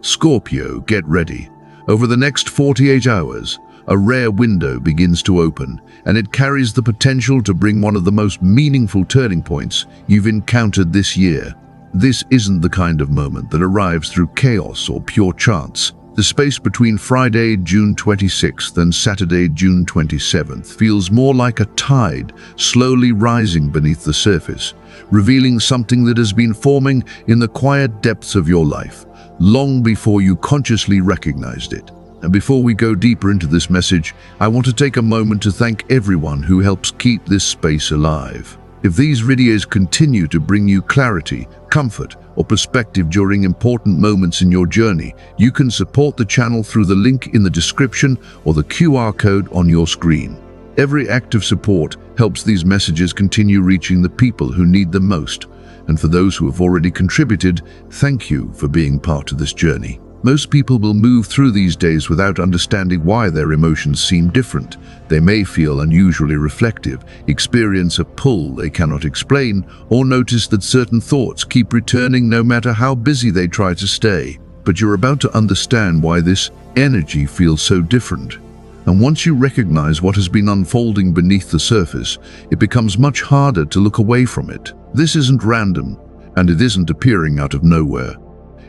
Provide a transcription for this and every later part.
Scorpio, get ready. Over the next 48 hours, a rare window begins to open, and it carries the potential to bring one of the most meaningful turning points you've encountered this year. This isn't the kind of moment that arrives through chaos or pure chance. The space between Friday, June 26th and Saturday, June 27th feels more like a tide slowly rising beneath the surface, revealing something that has been forming in the quiet depths of your life, long before you consciously recognized it. And before we go deeper into this message, I want to take a moment to thank everyone who helps keep this space alive. If these videos continue to bring you clarity, comfort, or perspective during important moments in your journey, you can support the channel through the link in the description or the QR code on your screen. Every act of support helps these messages continue reaching the people who need them most. And for those who have already contributed, thank you for being part of this journey. Most people will move through these days without understanding why their emotions seem different. They may feel unusually reflective, experience a pull they cannot explain, or notice that certain thoughts keep returning no matter how busy they try to stay. But you're about to understand why this energy feels so different. And once you recognize what has been unfolding beneath the surface, it becomes much harder to look away from it. This isn't random, and it isn't appearing out of nowhere.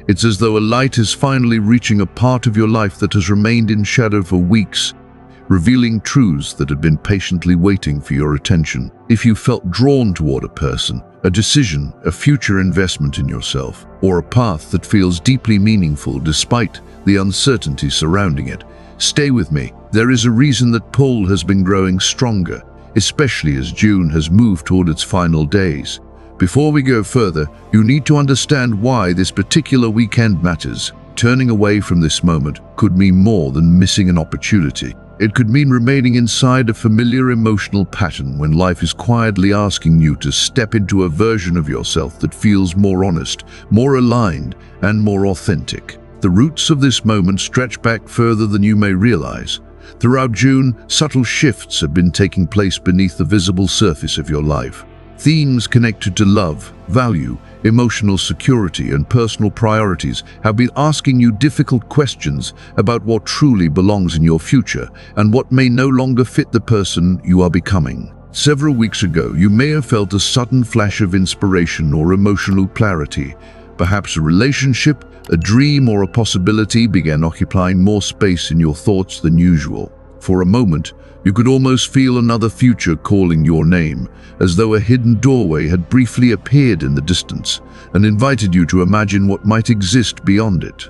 It's as though a light is finally reaching a part of your life that has remained in shadow for weeks, revealing truths that had been patiently waiting for your attention. If you felt drawn toward a person, a decision, a future investment in yourself, or a path that feels deeply meaningful despite the uncertainty surrounding it, stay with me. There is a reason that pull has been growing stronger, especially as June has moved toward its final days. Before we go further, you need to understand why this particular weekend matters. Turning away from this moment could mean more than missing an opportunity. It could mean remaining inside a familiar emotional pattern when life is quietly asking you to step into a version of yourself that feels more honest, more aligned, and more authentic. The roots of this moment stretch back further than you may realize. Throughout June, subtle shifts have been taking place beneath the visible surface of your life. Themes connected to love, value, emotional security, and personal priorities have been asking you difficult questions about what truly belongs in your future and what may no longer fit the person you are becoming. Several weeks ago, you may have felt a sudden flash of inspiration or emotional clarity. Perhaps a relationship, a dream, or a possibility began occupying more space in your thoughts than usual. For a moment, you could almost feel another future calling your name, as though a hidden doorway had briefly appeared in the distance and invited you to imagine what might exist beyond it.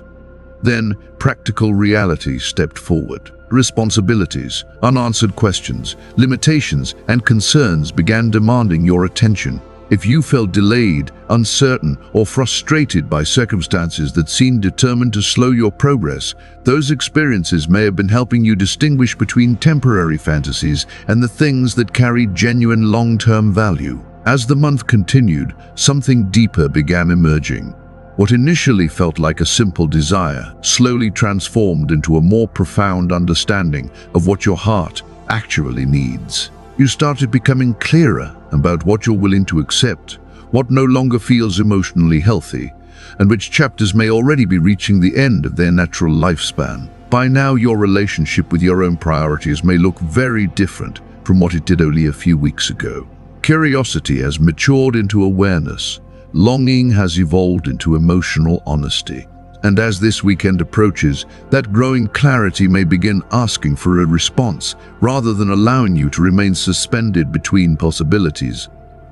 Then, practical reality stepped forward. Responsibilities, unanswered questions, limitations, and concerns began demanding your attention. If you felt delayed, uncertain, or frustrated by circumstances that seemed determined to slow your progress, those experiences may have been helping you distinguish between temporary fantasies and the things that carried genuine long-term value. As the month continued, something deeper began emerging. What initially felt like a simple desire slowly transformed into a more profound understanding of what your heart actually needs. You started becoming clearer about what you're willing to accept, what no longer feels emotionally healthy, and which chapters may already be reaching the end of their natural lifespan. By now, your relationship with your own priorities may look very different from what it did only a few weeks ago. Curiosity has matured into awareness. Longing has evolved into emotional honesty. And as this weekend approaches, that growing clarity may begin asking for a response, rather than allowing you to remain suspended between possibilities.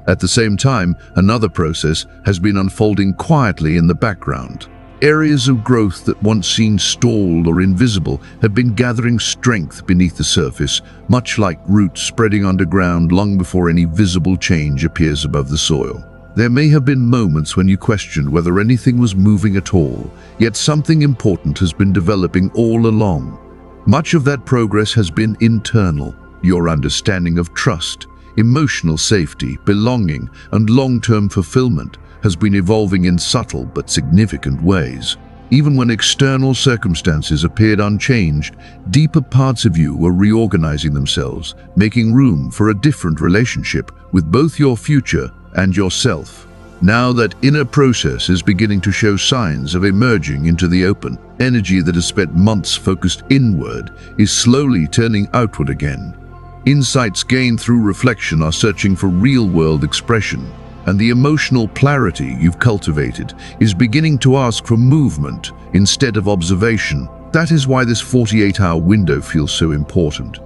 At the same time, another process has been unfolding quietly in the background. Areas of growth that once seemed stalled or invisible have been gathering strength beneath the surface, much like roots spreading underground long before any visible change appears above the soil. There may have been moments when you questioned whether anything was moving at all, yet something important has been developing all along. Much of that progress has been internal. Your understanding of trust, emotional safety, belonging, and long-term fulfillment has been evolving in subtle but significant ways. Even when external circumstances appeared unchanged, deeper parts of you were reorganizing themselves, making room for a different relationship with both your future and yourself. Now that inner process is beginning to show signs of emerging into the open. Energy that has spent months focused inward is slowly turning outward again. Insights gained through reflection are searching for real-world expression, and the emotional clarity you've cultivated is beginning to ask for movement instead of observation. That is why this 48-hour window feels so important.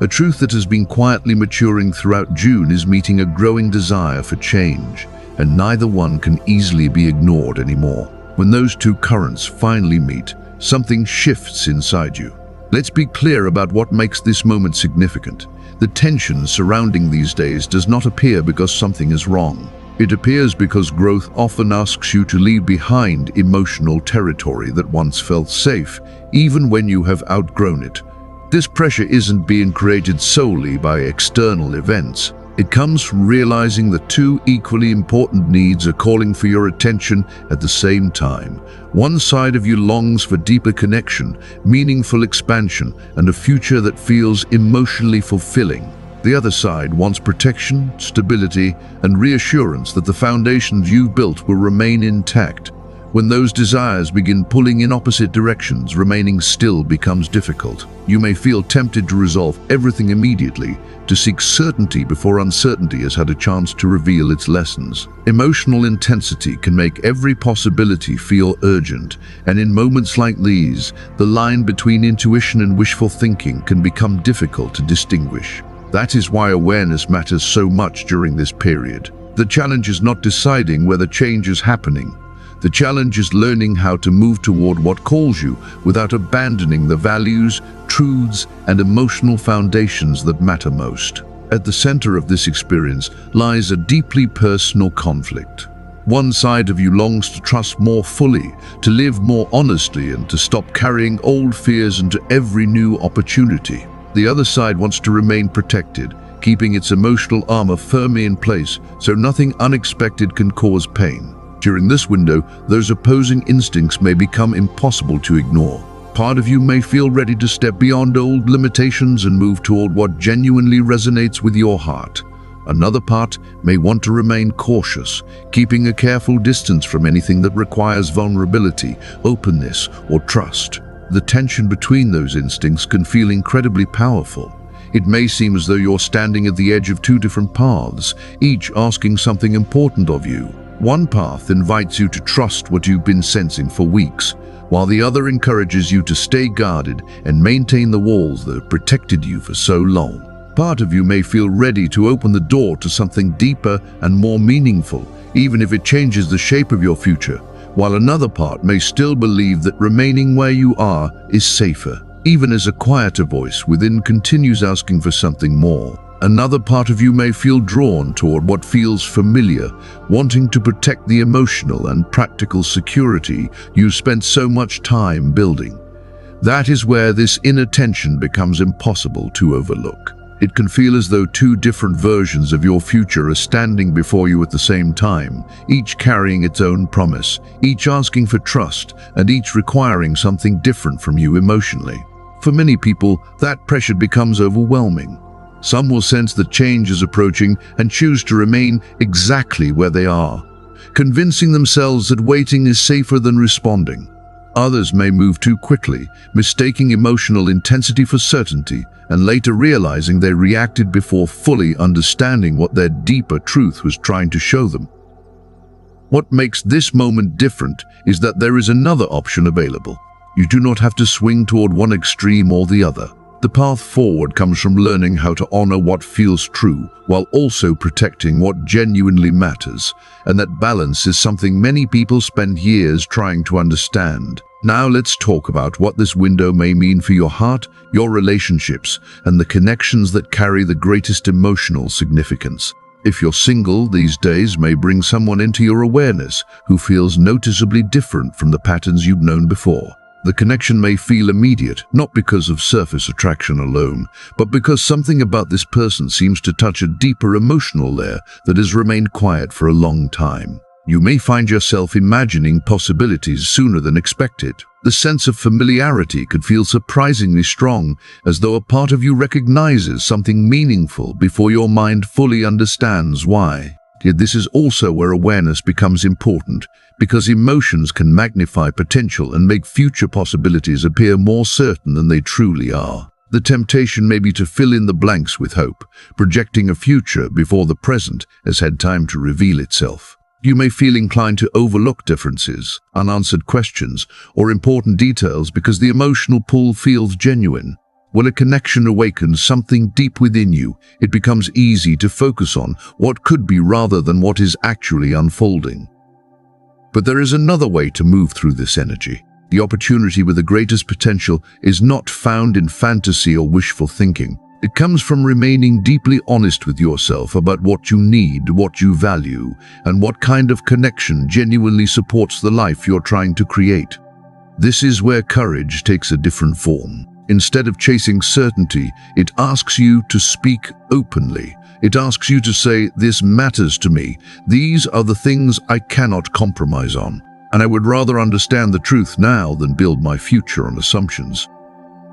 A truth that has been quietly maturing throughout June is meeting a growing desire for change, and neither one can easily be ignored anymore. When those two currents finally meet, something shifts inside you. Let's be clear about what makes this moment significant. The tension surrounding these days does not appear because something is wrong. It appears because growth often asks you to leave behind emotional territory that once felt safe, even when you have outgrown it. This pressure isn't being created solely by external events. It comes from realizing that two equally important needs are calling for your attention at the same time. One side of you longs for deeper connection, meaningful expansion, and a future that feels emotionally fulfilling. The other side wants protection, stability, and reassurance that the foundations you've built will remain intact. When those desires begin pulling in opposite directions, remaining still becomes difficult. You may feel tempted to resolve everything immediately, to seek certainty before uncertainty has had a chance to reveal its lessons. Emotional intensity can make every possibility feel urgent, and in moments like these, the line between intuition and wishful thinking can become difficult to distinguish. That is why awareness matters so much during this period. The challenge is not deciding whether change is happening. The challenge is learning how to move toward what calls you without abandoning the values, truths, and emotional foundations that matter most. At the center of this experience lies a deeply personal conflict. One side of you longs to trust more fully, to live more honestly, and to stop carrying old fears into every new opportunity. The other side wants to remain protected, keeping its emotional armor firmly in place so nothing unexpected can cause pain. During this window, those opposing instincts may become impossible to ignore. Part of you may feel ready to step beyond old limitations and move toward what genuinely resonates with your heart. Another part may want to remain cautious, keeping a careful distance from anything that requires vulnerability, openness, or trust. The tension between those instincts can feel incredibly powerful. It may seem as though you're standing at the edge of two different paths, each asking something important of you. One path invites you to trust what you've been sensing for weeks, while the other encourages you to stay guarded and maintain the walls that have protected you for so long. Part of you may feel ready to open the door to something deeper and more meaningful, even if it changes the shape of your future, while another part may still believe that remaining where you are is safer, even as a quieter voice within continues asking for something more. Another part of you may feel drawn toward what feels familiar, wanting to protect the emotional and practical security you've spent so much time building. That is where this inner tension becomes impossible to overlook. It can feel as though two different versions of your future are standing before you at the same time, each carrying its own promise, each asking for trust, and each requiring something different from you emotionally. For many people, that pressure becomes overwhelming. Some will sense that change is approaching and choose to remain exactly where they are, convincing themselves that waiting is safer than responding. Others may move too quickly, mistaking emotional intensity for certainty, and later realizing they reacted before fully understanding what their deeper truth was trying to show them. What makes this moment different is that there is another option available. You do not have to swing toward one extreme or the other. The path forward comes from learning how to honor what feels true while also protecting what genuinely matters, and that balance is something many people spend years trying to understand. Now let's talk about what this window may mean for your heart, your relationships, and the connections that carry the greatest emotional significance. If you're single, these days may bring someone into your awareness who feels noticeably different from the patterns you've known before. The connection may feel immediate, not because of surface attraction alone, but because something about this person seems to touch a deeper emotional layer that has remained quiet for a long time. You may find yourself imagining possibilities sooner than expected. The sense of familiarity could feel surprisingly strong, as though a part of you recognizes something meaningful before your mind fully understands why. Yet this is also where awareness becomes important, because emotions can magnify potential and make future possibilities appear more certain than they truly are. The temptation may be to fill in the blanks with hope, projecting a future before the present has had time to reveal itself. You may feel inclined to overlook differences, unanswered questions, or important details because the emotional pull feels genuine. When a connection awakens something deep within you, it becomes easy to focus on what could be rather than what is actually unfolding. But there is another way to move through this energy. The opportunity with the greatest potential is not found in fantasy or wishful thinking. It comes from remaining deeply honest with yourself about what you need, what you value, and what kind of connection genuinely supports the life you're trying to create. This is where courage takes a different form. Instead of chasing certainty, it asks you to speak openly. It asks you to say, "This matters to me. These are the things I cannot compromise on. And I would rather understand the truth now than build my future on assumptions."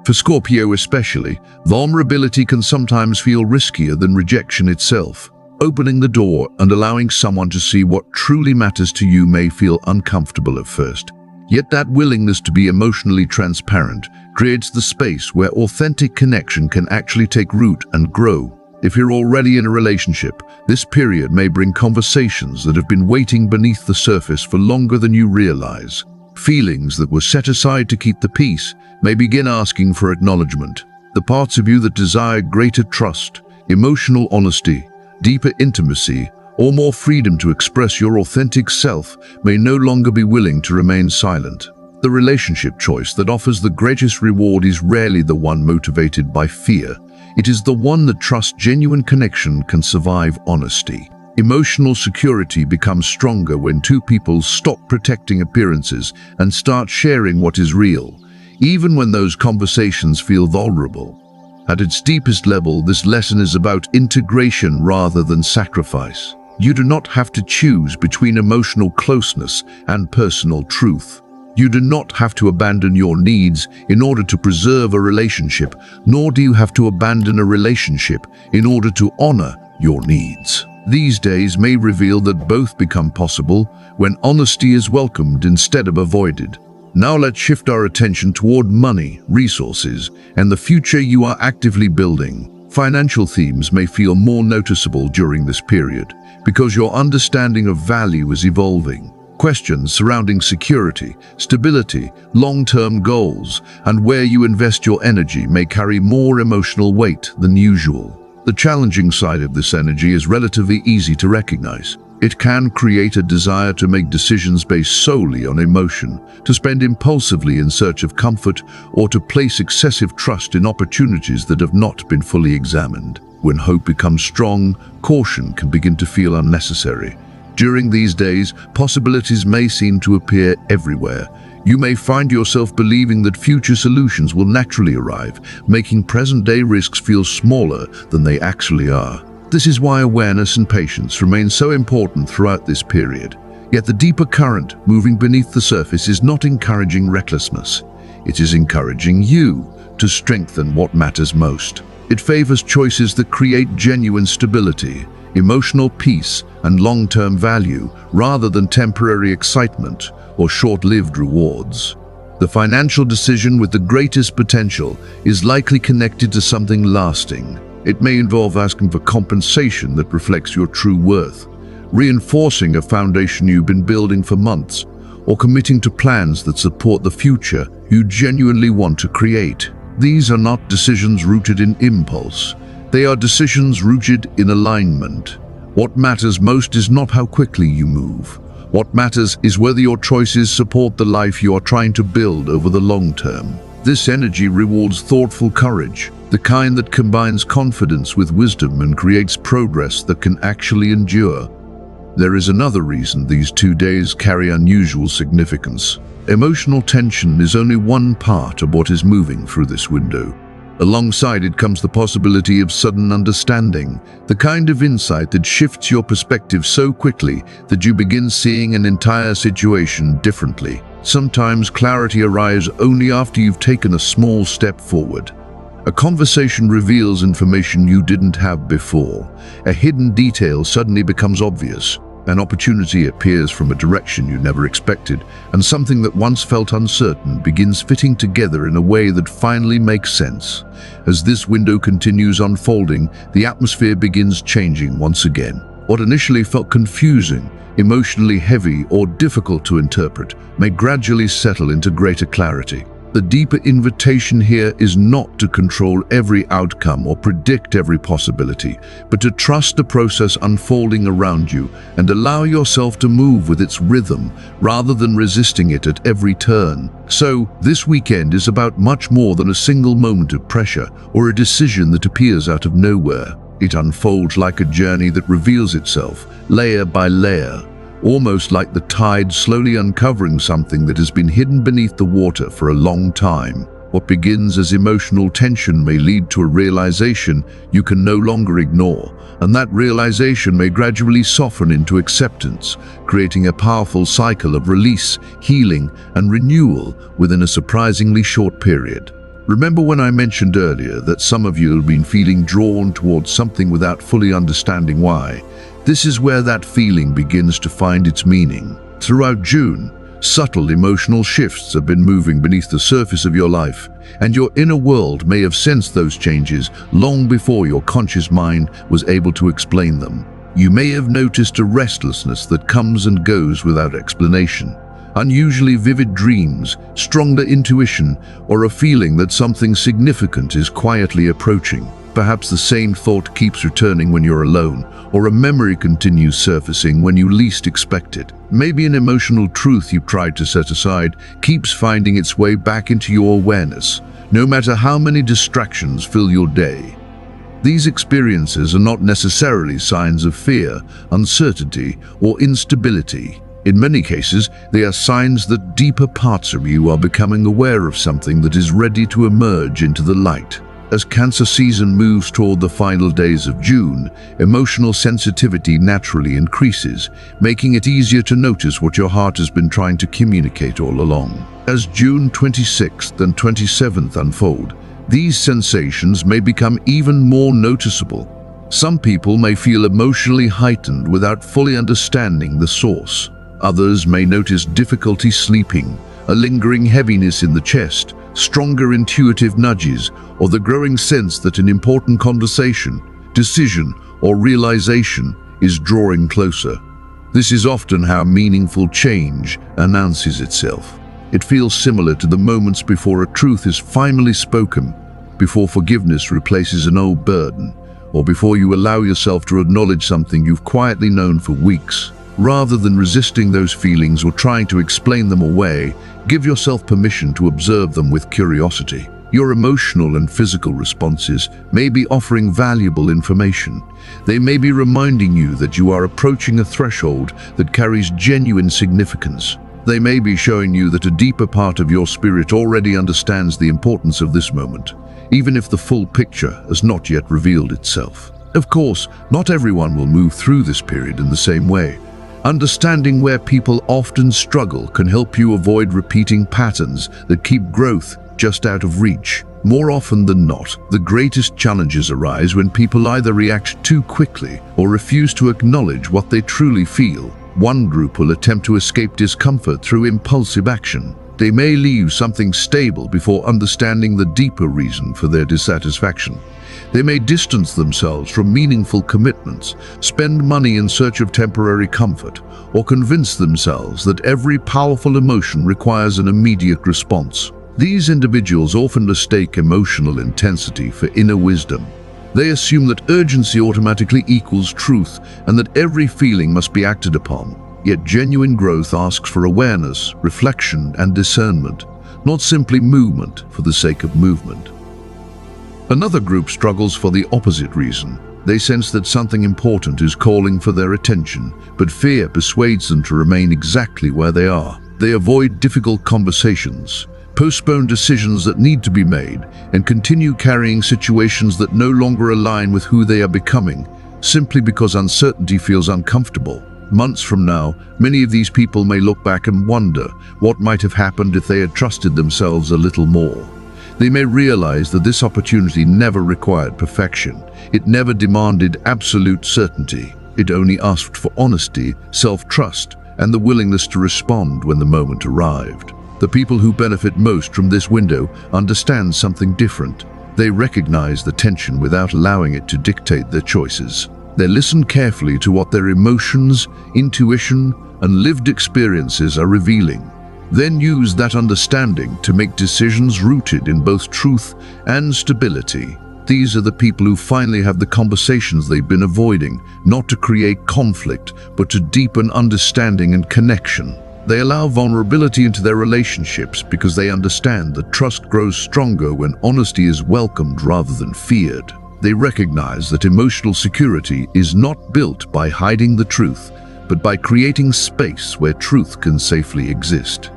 For Scorpio especially, vulnerability can sometimes feel riskier than rejection itself. Opening the door and allowing someone to see what truly matters to you may feel uncomfortable at first. Yet that willingness to be emotionally transparent creates the space where authentic connection can actually take root and grow. If you're already in a relationship, this period may bring conversations that have been waiting beneath the surface for longer than you realize. Feelings that were set aside to keep the peace may begin asking for acknowledgement. The parts of you that desire greater trust, emotional honesty, deeper intimacy, or more freedom to express your authentic self may no longer be willing to remain silent. The relationship choice that offers the greatest reward is rarely the one motivated by fear. It is the one that trusts genuine connection can survive honesty. Emotional security becomes stronger when two people stop protecting appearances and start sharing what is real, even when those conversations feel vulnerable. At its deepest level, this lesson is about integration rather than sacrifice. You do not have to choose between emotional closeness and personal truth. You do not have to abandon your needs in order to preserve a relationship, nor do you have to abandon a relationship in order to honor your needs. These days may reveal that both become possible when honesty is welcomed instead of avoided. Now let's shift our attention toward money, resources, and the future you are actively building. Financial themes may feel more noticeable during this period because your understanding of value is evolving. Questions surrounding security, stability, long-term goals, and where you invest your energy may carry more emotional weight than usual. The challenging side of this energy is relatively easy to recognize. It can create a desire to make decisions based solely on emotion, to spend impulsively in search of comfort, or to place excessive trust in opportunities that have not been fully examined. When hope becomes strong, caution can begin to feel unnecessary. During these days, possibilities may seem to appear everywhere. You may find yourself believing that future solutions will naturally arrive, making present-day risks feel smaller than they actually are. This is why awareness and patience remain so important throughout this period. Yet the deeper current moving beneath the surface is not encouraging recklessness. It is encouraging you to strengthen what matters most. It favors choices that create genuine stability, emotional peace, and long-term value, rather than temporary excitement or short-lived rewards. The financial decision with the greatest potential is likely connected to something lasting. It may involve asking for compensation that reflects your true worth, reinforcing a foundation you've been building for months, or committing to plans that support the future you genuinely want to create. These are not decisions rooted in impulse. They are decisions rooted in alignment. What matters most is not how quickly you move. What matters is whether your choices support the life you are trying to build over the long term. This energy rewards thoughtful courage, the kind that combines confidence with wisdom and creates progress that can actually endure. There is another reason these 2 days carry unusual significance. Emotional tension is only one part of what is moving through this window. Alongside it comes the possibility of sudden understanding, the kind of insight that shifts your perspective so quickly that you begin seeing an entire situation differently. Sometimes clarity arrives only after you've taken a small step forward. A conversation reveals information you didn't have before. A hidden detail suddenly becomes obvious. An opportunity appears from a direction you never expected, and something that once felt uncertain begins fitting together in a way that finally makes sense. As this window continues unfolding, the atmosphere begins changing once again. What initially felt confusing, emotionally heavy, or difficult to interpret may gradually settle into greater clarity. The deeper invitation here is not to control every outcome or predict every possibility, but to trust the process unfolding around you and allow yourself to move with its rhythm rather than resisting it at every turn. So, this weekend is about much more than a single moment of pressure or a decision that appears out of nowhere. It unfolds like a journey that reveals itself, layer by layer, almost like the tide slowly uncovering something that has been hidden beneath the water for a long time. What begins as emotional tension may lead to a realization you can no longer ignore, and that realization may gradually soften into acceptance, creating a powerful cycle of release, healing, and renewal within a surprisingly short period. Remember when I mentioned earlier that some of you have been feeling drawn towards something without fully understanding why? This is where that feeling begins to find its meaning. Throughout June, subtle emotional shifts have been moving beneath the surface of your life, and your inner world may have sensed those changes long before your conscious mind was able to explain them. You may have noticed a restlessness that comes and goes without explanation, unusually vivid dreams, stronger intuition, or a feeling that something significant is quietly approaching. Perhaps the same thought keeps returning when you're alone, or a memory continues surfacing when you least expect it. Maybe an emotional truth you've tried to set aside keeps finding its way back into your awareness, no matter how many distractions fill your day. These experiences are not necessarily signs of fear, uncertainty, or instability. In many cases, they are signs that deeper parts of you are becoming aware of something that is ready to emerge into the light. As Cancer season moves toward the final days of June, emotional sensitivity naturally increases, making it easier to notice what your heart has been trying to communicate all along. As June 26th and 27th unfold, these sensations may become even more noticeable. Some people may feel emotionally heightened without fully understanding the source. Others may notice difficulty sleeping, a lingering heaviness in the chest, stronger intuitive nudges, or the growing sense that an important conversation, decision, or realization is drawing closer. This is often how meaningful change announces itself. It feels similar to the moments before a truth is finally spoken, before forgiveness replaces an old burden, or before you allow yourself to acknowledge something you've quietly known for weeks. Rather than resisting those feelings or trying to explain them away, give yourself permission to observe them with curiosity. Your emotional and physical responses may be offering valuable information. They may be reminding you that you are approaching a threshold that carries genuine significance. They may be showing you that a deeper part of your spirit already understands the importance of this moment, even if the full picture has not yet revealed itself. Of course, not everyone will move through this period in the same way. Understanding where people often struggle can help you avoid repeating patterns that keep growth just out of reach. More often than not, the greatest challenges arise when people either react too quickly or refuse to acknowledge what they truly feel. One group will attempt to escape discomfort through impulsive action. They may leave something stable before understanding the deeper reason for their dissatisfaction. They may distance themselves from meaningful commitments, spend money in search of temporary comfort, or convince themselves that every powerful emotion requires an immediate response. These individuals often mistake emotional intensity for inner wisdom. They assume that urgency automatically equals truth and that every feeling must be acted upon. Yet genuine growth asks for awareness, reflection, and discernment, not simply movement for the sake of movement. Another group struggles for the opposite reason. They sense that something important is calling for their attention, but fear persuades them to remain exactly where they are. They avoid difficult conversations, postpone decisions that need to be made, and continue carrying situations that no longer align with who they are becoming, simply because uncertainty feels uncomfortable. Months from now, many of these people may look back and wonder what might have happened if they had trusted themselves a little more. They may realize that this opportunity never required perfection. It never demanded absolute certainty. It only asked for honesty, self-trust, and the willingness to respond when the moment arrived. The people who benefit most from this window understand something different. They recognize the tension without allowing it to dictate their choices. They listen carefully to what their emotions, intuition, and lived experiences are revealing. Then use that understanding to make decisions rooted in both truth and stability. These are the people who finally have the conversations they've been avoiding, not to create conflict, but to deepen understanding and connection. They allow vulnerability into their relationships because they understand that trust grows stronger when honesty is welcomed rather than feared. They recognize that emotional security is not built by hiding the truth, but by creating space where truth can safely exist.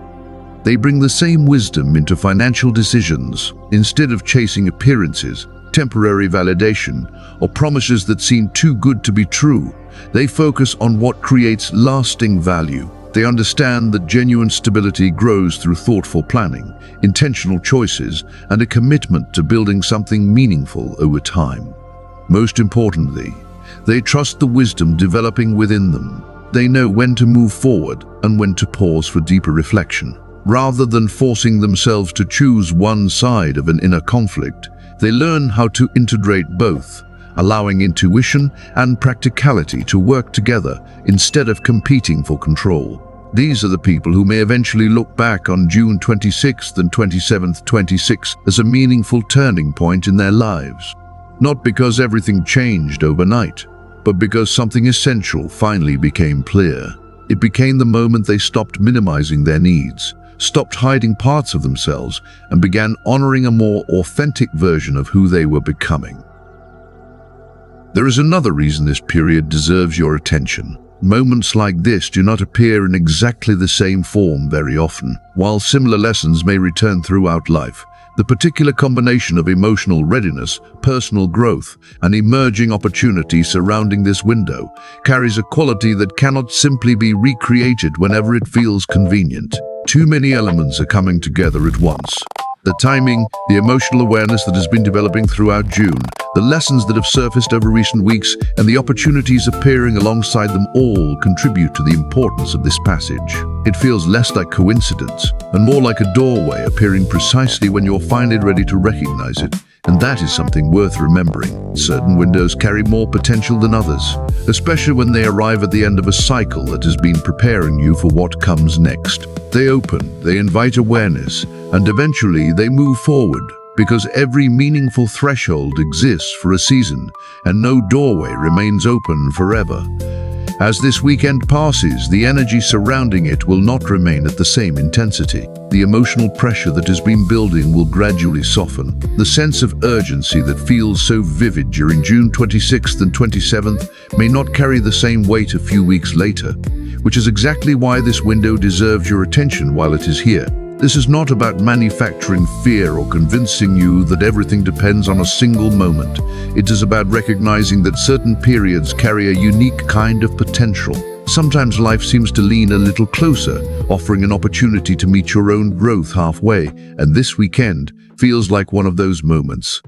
They bring the same wisdom into financial decisions. Instead of chasing appearances, temporary validation, or promises that seem too good to be true, they focus on what creates lasting value. They understand that genuine stability grows through thoughtful planning, intentional choices, and a commitment to building something meaningful over time. Most importantly, they trust the wisdom developing within them. They know when to move forward and when to pause for deeper reflection. Rather than forcing themselves to choose one side of an inner conflict, they learn how to integrate both, allowing intuition and practicality to work together instead of competing for control. These are the people who may eventually look back on June 26th and 27th, 26 as a meaningful turning point in their lives. Not because everything changed overnight, but because something essential finally became clear. It became the moment they stopped minimizing their needs, stopped hiding parts of themselves, and began honoring a more authentic version of who they were becoming. There is another reason this period deserves your attention. Moments like this do not appear in exactly the same form very often. While similar lessons may return throughout life, the particular combination of emotional readiness, personal growth, and emerging opportunity surrounding this window carries a quality that cannot simply be recreated whenever it feels convenient. Too many elements are coming together at once. The timing, the emotional awareness that has been developing throughout June, the lessons that have surfaced over recent weeks, and the opportunities appearing alongside them all contribute to the importance of this passage. It feels less like coincidence and more like a doorway appearing precisely when you're finally ready to recognize it. And that is something worth remembering. Certain windows carry more potential than others, especially when they arrive at the end of a cycle that has been preparing you for what comes next. They open, they invite awareness, and eventually they move forward, because every meaningful threshold exists for a season, and no doorway remains open forever. As this weekend passes, the energy surrounding it will not remain at the same intensity. The emotional pressure that has been building will gradually soften. The sense of urgency that feels so vivid during June 26th and 27th may not carry the same weight a few weeks later, which is exactly why this window deserves your attention while it is here. This is not about manufacturing fear or convincing you that everything depends on a single moment. It is about recognizing that certain periods carry a unique kind of potential. Sometimes life seems to lean a little closer, offering an opportunity to meet your own growth halfway, and this weekend feels like one of those moments.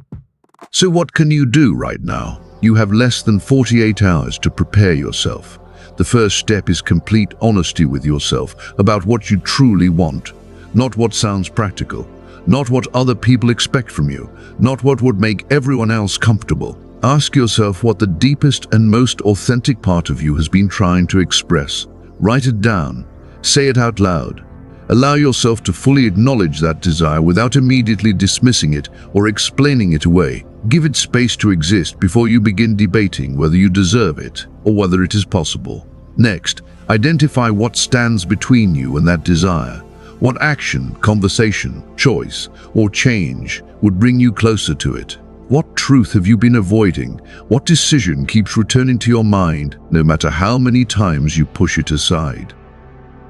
So what can you do right now? You have less than 48 hours to prepare yourself. The first step is complete honesty with yourself about what you truly want. Not what sounds practical, not what other people expect from you, not what would make everyone else comfortable. Ask yourself what the deepest and most authentic part of you has been trying to express. Write it down. Say it out loud. Allow yourself to fully acknowledge that desire without immediately dismissing it or explaining it away. Give it space to exist before you begin debating whether you deserve it or whether it is possible. Next, identify what stands between you and that desire. What action, conversation, choice, or change would bring you closer to it? What truth have you been avoiding? What decision keeps returning to your mind, no matter how many times you push it aside?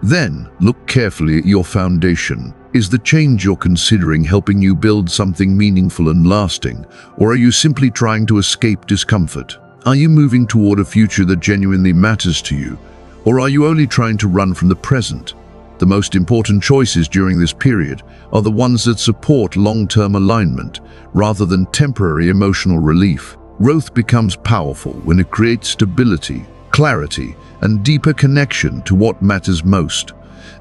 Then, look carefully at your foundation. Is the change you're considering helping you build something meaningful and lasting, or are you simply trying to escape discomfort? Are you moving toward a future that genuinely matters to you, or are you only trying to run from the present? The most important choices during this period are the ones that support long-term alignment rather than temporary emotional relief. Growth becomes powerful when it creates stability, clarity, and deeper connection to what matters most.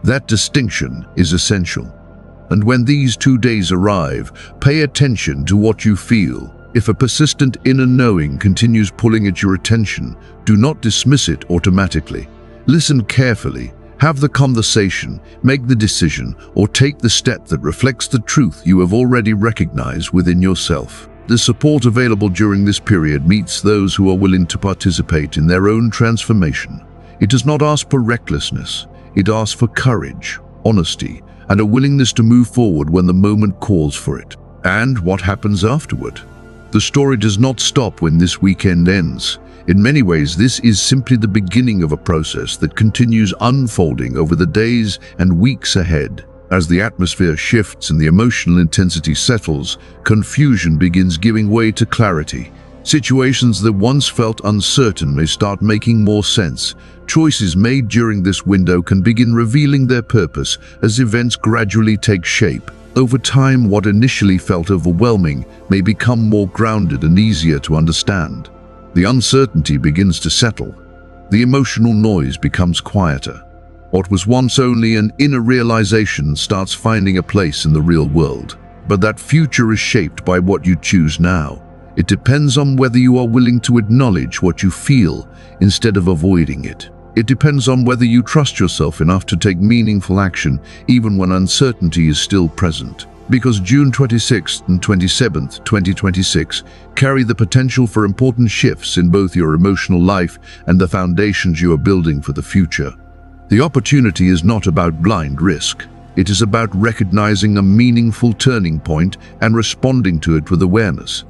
That distinction is essential. And when these 2 days arrive, pay attention to what you feel. If a persistent inner knowing continues pulling at your attention, do not dismiss it automatically. Listen carefully, have the conversation, make the decision, or take the step that reflects the truth you have already recognized within yourself. The support available during this period meets those who are willing to participate in their own transformation. It does not ask for recklessness, it asks for courage, honesty, and a willingness to move forward when the moment calls for it. And what happens afterward? The story does not stop when this weekend ends. In many ways, this is simply the beginning of a process that continues unfolding over the days and weeks ahead. As the atmosphere shifts and the emotional intensity settles, confusion begins giving way to clarity. Situations that once felt uncertain may start making more sense. Choices made during this window can begin revealing their purpose as events gradually take shape. Over time, what initially felt overwhelming may become more grounded and easier to understand. The uncertainty begins to settle. The emotional noise becomes quieter. What was once only an inner realization starts finding a place in the real world. But that future is shaped by what you choose now. It depends on whether you are willing to acknowledge what you feel instead of avoiding it. It depends on whether you trust yourself enough to take meaningful action even when uncertainty is still present. Because June 26th and 27th, 2026 carry the potential for important shifts in both your emotional life and the foundations you are building for the future. The opportunity is not about blind risk. It is about recognizing a meaningful turning point and responding to it with awareness.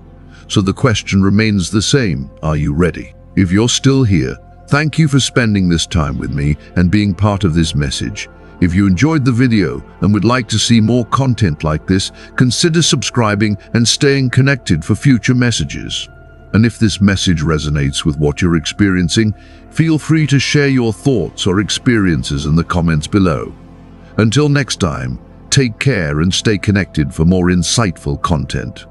So the question remains the same: are you ready? If you're still here, thank you for spending this time with me and being part of this message. If you enjoyed the video and would like to see more content like this, consider subscribing and staying connected for future messages. And if this message resonates with what you're experiencing, feel free to share your thoughts or experiences in the comments below. Until next time, take care and stay connected for more insightful content.